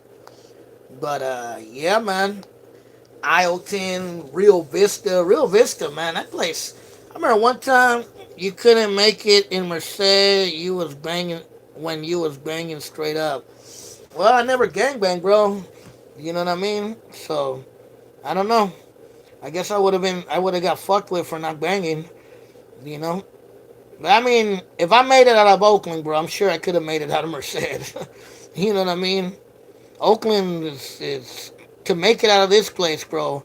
But yeah, man. Ileton, Rio Vista, man, that place. I remember one time you couldn't make it in Merced. You was banging when you was banging straight up. Well, I never gangbanged, bro. You know what I mean? So I don't know. I guess I would have got fucked with for not banging, you know. But I mean, if I made it out of Oakland, bro, I'm sure I could have made it out of Merced. You know what I mean? Oakland is to make it out of this place, bro,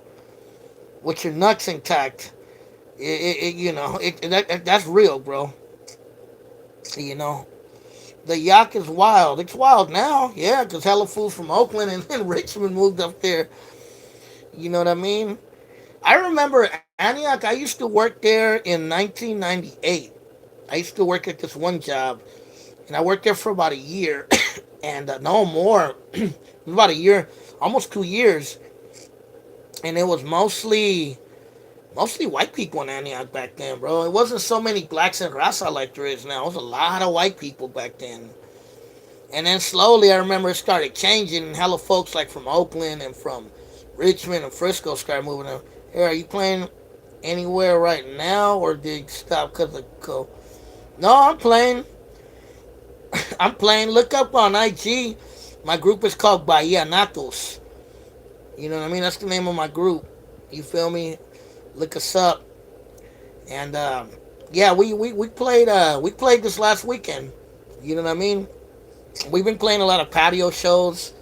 with your nuts intact. You know, that's real, bro. You know, the Yak is wild. It's wild now, yeah, because hella fools from Oakland and Richmond moved up there. You know what I mean? I remember Antioch. I used to work there in 1998. I used to work at this one job, and I worked there for about a year, and no more, about a year, almost 2 years, and it was mostly white people in Antioch back then, bro. It wasn't so many blacks and Rasa like there is now. It was a lot of white people back then. And then slowly, I remember it started changing, and hella folks like from Oakland and from Richmond and Frisco started moving up. Hey, are you playing anywhere right now, or did you stop because of co? No, I'm playing. I'm playing. Look up on IG. My group is called Bahia Natos. You know what I mean? That's the name of my group. You feel me? Look us up. And yeah, we played this last weekend. You know what I mean? We've been playing a lot of patio shows,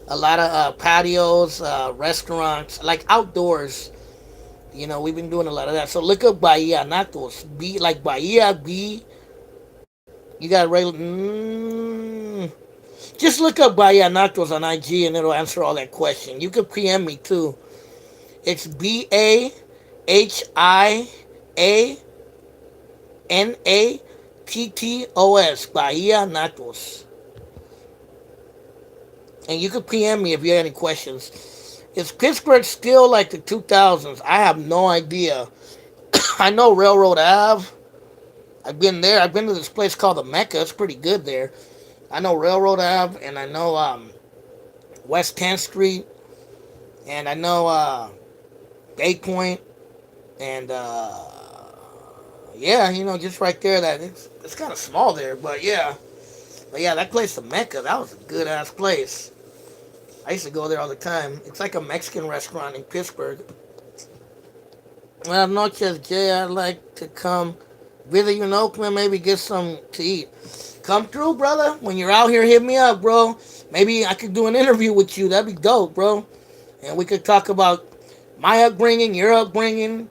a lot of patios, restaurants, like outdoors. You know, we've been doing a lot of that. So look up Bahia Natos. B like Bahia B. You got regular. Just look up Bahia Natos on IG and it'll answer all that question. You can PM me too. It's BAHIANATTOS. Bahia Natos. And you can PM me if you have any questions. Is Pittsburgh still like the 2000s? I have no idea. I know Railroad Ave. I've been there. I've been to this place called the Mecca. It's pretty good there. I know Railroad Ave, and I know West 10th Street, and I know Bay Point, and yeah, you know, just right there. That it's kind of small there, but yeah, that place, the Mecca, that was a good ass place. I used to go there all the time. It's like a Mexican restaurant in Pittsburgh. Well, noches, Jay. I'd like to come visit you in Oakland, maybe get some to eat. Come through, brother. When you're out here, hit me up, bro. Maybe I could do an interview with you. That'd be dope, bro. And we could talk about my upbringing, your upbringing.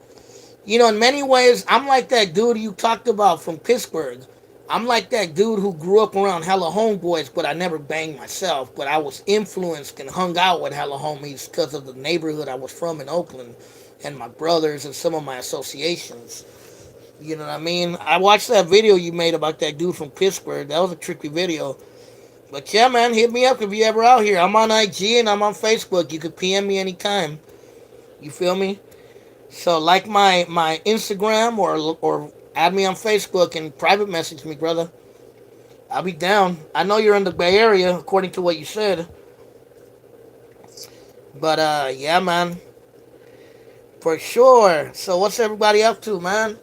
You know, in many ways, I'm like that dude you talked about from Pittsburgh. I'm like that dude who grew up around hella homeboys, but I never banged myself. But I was influenced and hung out with hella homies because of the neighborhood I was from in Oakland and my brothers and some of my associations. You know what I mean? I watched that video you made about that dude from Pittsburgh. That was a trippy video. But yeah, man, hit me up if you ever out here. I'm on IG and I'm on Facebook. You could PM me anytime. You feel me? So like my Instagram or add me on Facebook and private message me, brother. I'll be down. I know you're in the Bay Area, according to what you said. But yeah, man, for sure. So what's everybody up to, man?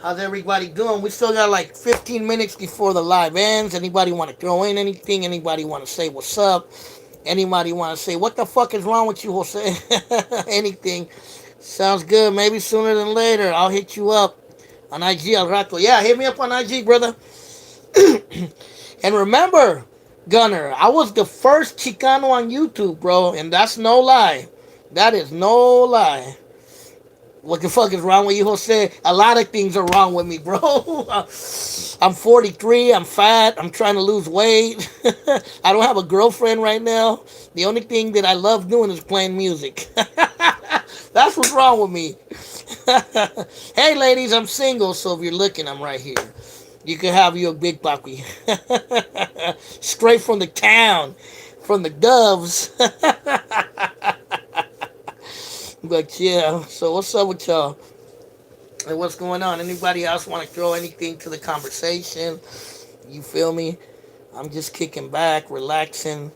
How's everybody doing? We still got like 15 minutes before the live ends. Anybody want to throw in anything? Anybody want to say what's up? Anybody want to say what the fuck is wrong with you, Jose? Anything? Sounds good. Maybe sooner than later. I'll hit you up on IG al rato. Yeah, hit me up on IG, brother. And remember, Gunner, I was the first Chicano on YouTube, bro. And that's no lie. That is no lie. What the fuck is wrong with you, Jose? A lot of things are wrong with me, bro. I'm 43. I'm fat. I'm trying to lose weight. I don't have a girlfriend right now. The only thing that I love doing is playing music. That's what's wrong with me. Hey, ladies, I'm single, so if you're looking, I'm right here. You can have you a big puppy. Straight from the town, from the doves. But yeah, so what's up with y'all? And what's going on? Anybody else want to throw anything to the conversation? You feel me? I'm just kicking back, relaxing,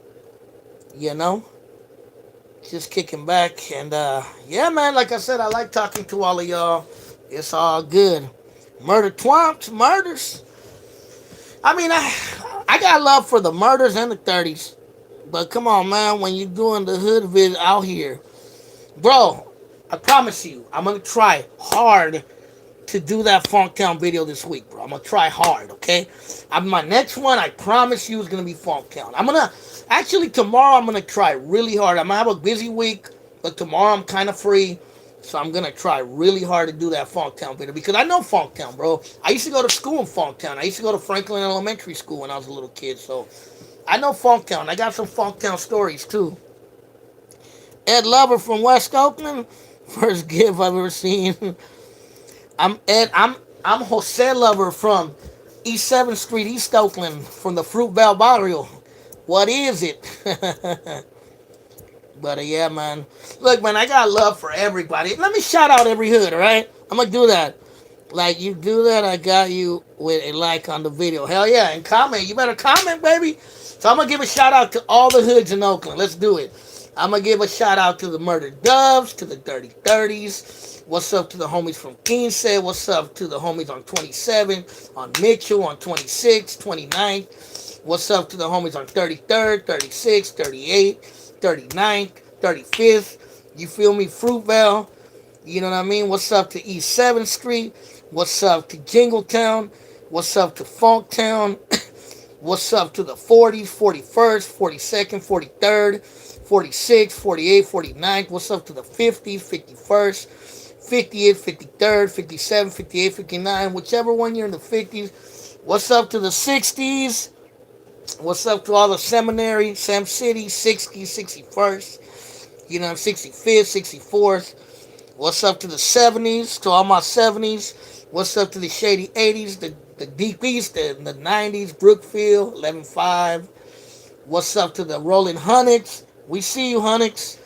you know? Just kicking back. And yeah, man, like I said, I like talking to all of y'all. It's all good. Murder twomps, murders. I mean, I got love for the murders and the 30s. But come on, man, when you're doing the hood vid out here, bro, I promise you, I'm gonna try hard to do that Funktown video this week, bro. I'm gonna try hard, okay? My next one, I promise you, is gonna be Funktown. I'm gonna actually tomorrow. I'm gonna try really hard. I'm gonna have a busy week, but tomorrow I'm kind of free, so I'm gonna try really hard to do that Funktown video because I know Funktown, bro. I used to go to school in Funktown. I used to go to Franklin Elementary School when I was a little kid, so I know Funktown. I got some Funktown stories too. Ed Lover from West Oakland, first gift I've ever seen. I'm Ed. I'm Jose Lover from East 7th Street, East Oakland, from the Fruitvale Barrio. What is it? But yeah, man. Look, man, I got love for everybody. Let me shout out every hood, all right? I'm gonna do that. Like you do that, I got you with a like on the video. Hell yeah, and comment. You better comment, baby. So I'm gonna give a shout out to all the hoods in Oakland. Let's do it. I'm gonna give a shout out to the Murdered Doves, to the Dirty Thirties. What's up to the homies from Quince? What's up to the homies on 27, on Mitchell, on 26, 29. What's up to the homies on 33rd, 36, 38, 39th, 35th? You feel me? Fruitvale. You know what I mean? What's up to East 7th Street? What's up to Jingletown? What's up to Funktown? What's up to the 40s, 41st, 42nd, 43rd, 46, 48, 49th? What's up to the 50s, 51st, 50th, 53rd, 57, 58, 59? Whichever one you're in the 50s. What's up to the 60s? What's up to all the seminary, Sam City, 60s, 61st? You know, 65th, 64th. What's up to the 70s, to all my 70s? What's up to the shady 80s, the deep east, the 90s, Brookfield, 11.5. What's up to the rolling Hunnix? We see you, Hunnix.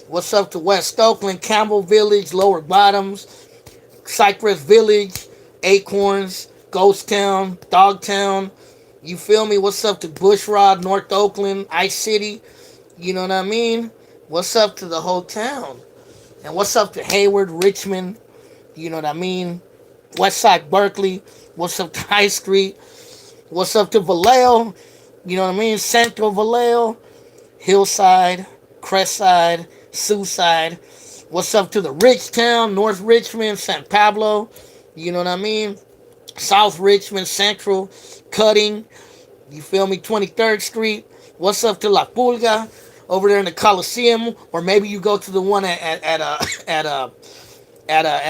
What's up to West Oakland, Campbell Village, Lower Bottoms, Cypress Village, Acorns, Ghost Town, Dogtown? You feel me? What's up to Bushrod, North Oakland, Ice City? You know what I mean? What's up to the whole town? And what's up to Hayward, Richmond? You know what I mean? Westside, Berkeley. What's up to High Street? What's up to Vallejo? You know what I mean? Central Vallejo, Hillside, Crestside, Suicide. What's up to the Rich Town, North Richmond, San Pablo? You know what I mean? South Richmond, Central, Cutting. You feel me? 23rd Street. What's up to La Pulga? Over there in the Coliseum, or maybe you go to the one at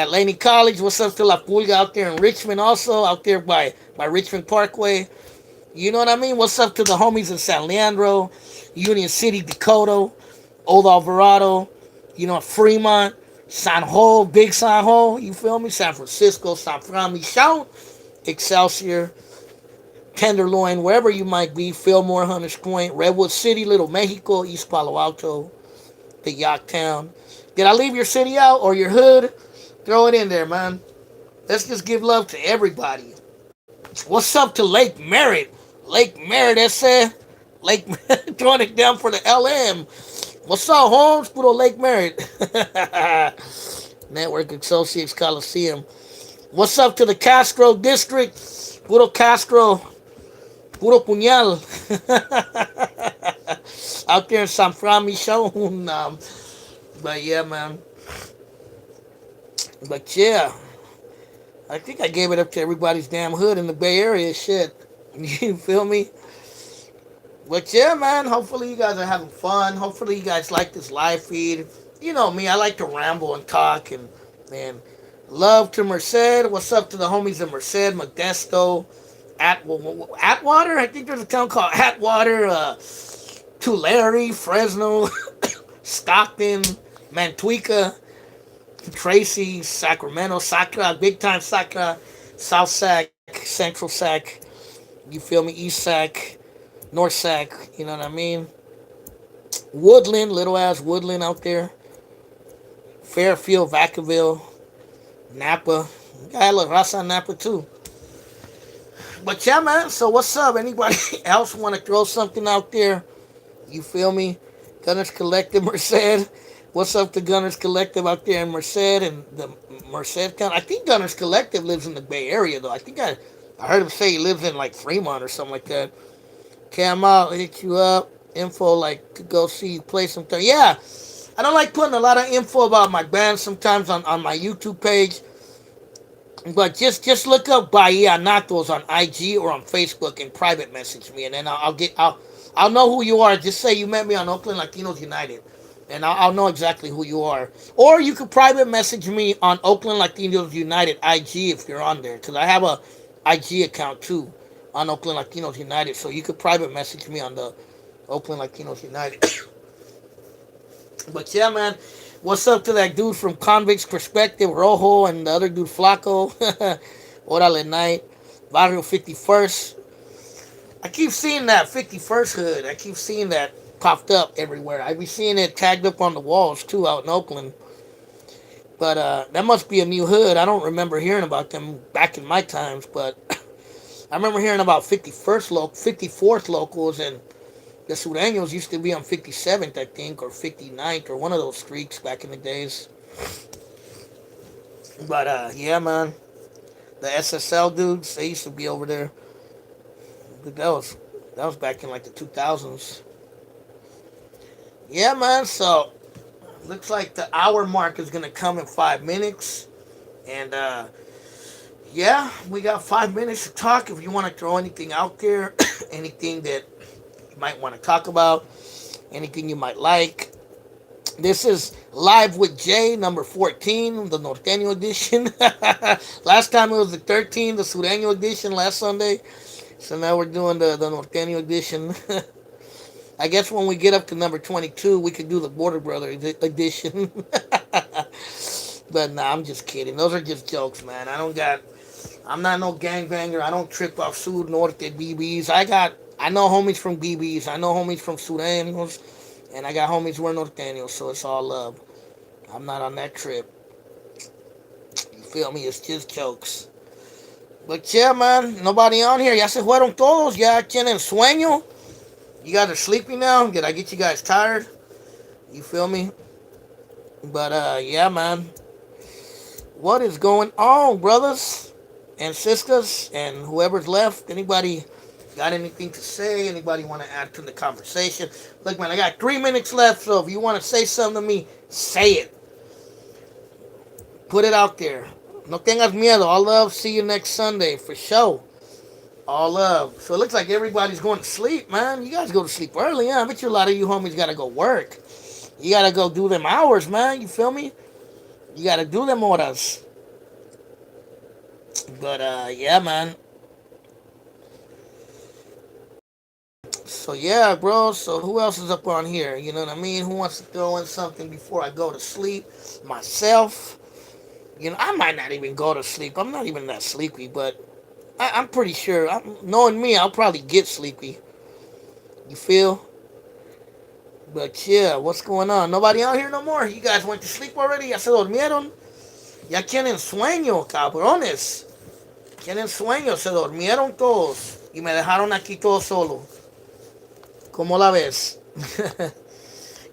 Laney College. What's up to La Pulga out there in Richmond, also out there by Richmond Parkway. You know what I mean? What's up to the homies in San Leandro, Union City, Dakota, Old Alvarado, you know, Fremont, San Ho, Big San Ho, you feel me? San Francisco, San Fran, Michon, Excelsior, Tenderloin, wherever you might be, Fillmore, Hunters Point, Redwood City, Little Mexico, East Palo Alto, the Yorktown. Did I leave your city out or your hood? Throw it in there, man. Let's just give love to everybody. What's up to Lake Merritt? Lake Merritt, ese. Lake throwing it down for the LM. What's up, Holmes? Puro Lake Merritt. Network Associates Coliseum. What's up to the Castro District? Puro Castro. Puro puñal. Out there in San Fran Michon. But yeah, man. But yeah. I think I gave it up to everybody's damn hood in the Bay Area. Shit. You feel me? But yeah, man. Hopefully you guys are having fun. Hopefully you guys like this live feed. You know me. I like to ramble and talk. And love to Merced. What's up to the homies in Merced, Modesto, Atwater? I think there's a town called Atwater. Tulare, Fresno, Stockton, Manteca, Tracy, Sacramento, Sacra, big time Sacra, South Sac, Central Sac, you feel me? East Sac, North Sac, you know what I mean? Woodland, little ass Woodland out there. Fairfield, Vacaville, Napa. Got a little Raza Napa too. But yeah, man. So what's up? Anybody else want to throw something out there? You feel me? Gunners Collective, Merced. What's up to Gunners Collective out there in Merced and the Merced County? I think Gunners Collective lives in the Bay Area, though. I think I heard him say he lives in, like, Fremont or something like that. Okay, I'm out. Hit you up. Info, like, to go see you play sometime. Yeah. I don't like putting a lot of info about my band sometimes on my YouTube page. But just look up Bahia Natos on IG or on Facebook and private message me, and then I'll know who you are. Just say you met me on Oakland Latinos United, and I'll know exactly who you are. Or you could private message me on Oakland Latinos United IG if you're on there, because I have a IG account too on Oakland Latinos United. So you could private message me on the Oakland Latinos United. But yeah, man, what's up to that dude from Convict's Perspective, Rojo, and the other dude, Flaco? Orale Night, Barrio 51st. I keep seeing that 51st hood. I keep seeing that popped up everywhere. I be seeing it tagged up on the walls too out in Oakland. But that must be a new hood. I don't remember hearing about them back in my times, but I remember hearing about 54th locals, and the Sureños used to be on 57th, I think, or 59th, or one of those streets back in the days. But yeah, man, the SSL dudes, they used to be over there. That was back in like the 2000s. Yeah, man. So looks like the hour mark is gonna come in 5 minutes, and yeah, we got 5 minutes to talk. If you want to throw anything out there, anything that you might want to talk about, anything you might like. This is Live with Jay, number 14, the Norteño edition. Last time it was the 13, the Sureño edition last Sunday. So now we're doing the Norteño edition. I guess when we get up to number 22, we could do the Border Brother edition. But nah, I'm just kidding. Those are just jokes, man. I'm not no gangbanger. I don't trip off Sur Norte BBs. I know homies from BBs. I know homies from Sureños. And I got homies who are Norteños, so it's all love. I'm not on that trip. You feel me? It's just jokes. But yeah, man, nobody on here. Ya se fueron todos. Ya tienen sueño. You guys are sleepy now. Did I get you guys tired? You feel me? But yeah, man. What is going on, brothers and sisters and whoever's left? Anybody got anything to say? Anybody want to add to the conversation? Look, man, I got 3 minutes left, so if you want to say something to me, say it. Put it out there. No tengas miedo. All love. See you next Sunday for sure. All love. So it looks like everybody's going to sleep, man. You guys go to sleep early, huh? I bet you a lot of you homies got to go work. You got to go do them hours, man. You feel me? You got to do them horas. But, yeah, man. So, yeah, bro. So, who else is up on here? You know what I mean? Who wants to throw in something before I go to sleep? Myself. You know, I might not even go to sleep. I'm not even that sleepy, but I'm pretty sure. Knowing me, I'll probably get sleepy. You feel? But, yeah, what's going on? Nobody out here no more? You guys went to sleep already? Ya se durmieron? Ya tienen sueño, cabrones. Tienen sueño, se durmieron todos. Y me dejaron aquí todo solo. ¿Cómo la ves?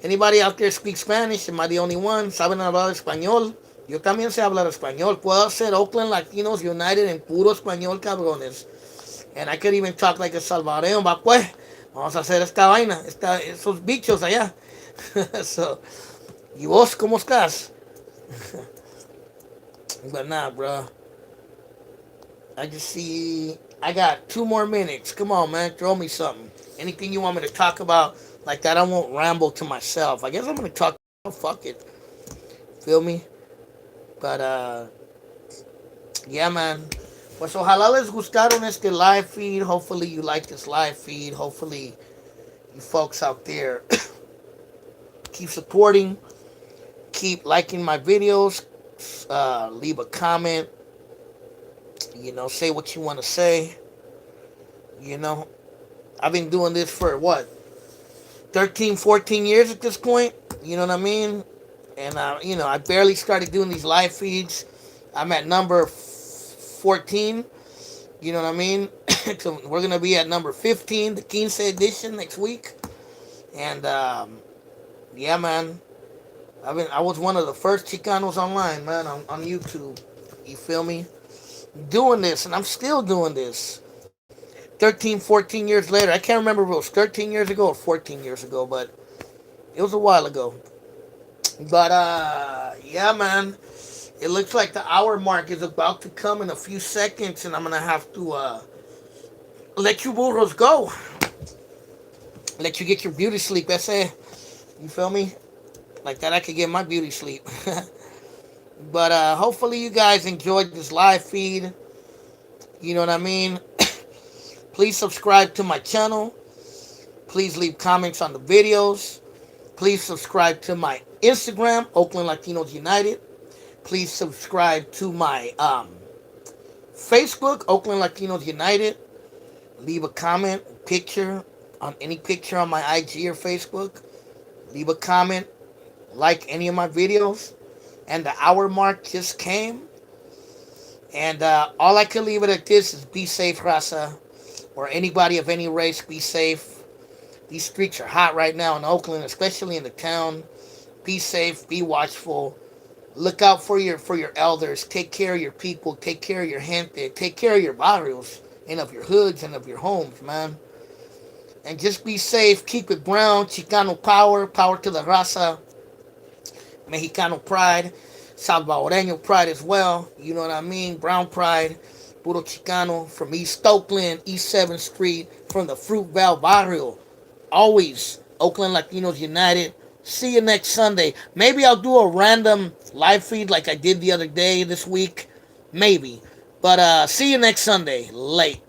Anybody out there speak Spanish? Am I the only one? ¿Saben hablar español? Yo también sé hablar español. Puedo hacer Oakland Latinos United en puro español, cabrones. And I could even talk like a salvadoreño. Va pues, vamos a hacer esta vaina. Esos bichos allá. So, ¿y vos cómo estás? But nah, bro. I just see I got 2 more minutes. Come on, man. Throw me something. Anything you want me to talk about like that, I won't ramble to myself. I guess I'm going to talk. Oh, fuck it. Feel me? But, yeah, man. Pues ojalá les gustaron este live feed. Hopefully you like this live feed. Hopefully you folks out there keep supporting. Keep liking my videos. Leave a comment. You know, say what you want to say. You know, I've been doing this for what? 13, 14 years at this point. You know what I mean? And, you know, I barely started doing these live feeds. I'm at number 14. You know what I mean? So we're going to be at number 15, the Quince edition next week. And, yeah, man. I was one of the first Chicanos online, man, on YouTube. You feel me? Doing this, and I'm still doing this. 13, 14 years later. I can't remember if it was 13 years ago or 14 years ago, but it was a while ago. But yeah, man. It looks like the hour mark is about to come in a few seconds, and I'm gonna have to let you burros go. Let you get your beauty sleep. That's it. You feel me? Like that, I could get my beauty sleep. But hopefully, you guys enjoyed this live feed. You know what I mean? Please subscribe to my channel. Please leave comments on the videos. Please subscribe to my Instagram, Oakland Latinos United. Please subscribe to my Facebook, Oakland Latinos United. Leave a comment, picture on any picture on my IG or Facebook. Leave a comment, like any of my videos. And the hour mark just came. And all I can leave it at this is be safe, Raza. Or anybody of any race, be safe. These streets are hot right now in Oakland, especially in the town. Be safe, be watchful. Look out for your elders. Take care of your people. Take care of your gente. Take care of your barrios and of your hoods and of your homes, man. And just be safe. Keep it brown. Chicano power. Power to the raza. Mexicano pride. Salvadoreño pride as well. You know what I mean? Brown pride. Puro Chicano from East Oakland, East 7th Street, from the Fruitvale Barrio. Always Oakland Latinos United. See you next Sunday. Maybe I'll do a random live feed like I did the other day this week. Maybe. But see you next Sunday. Late.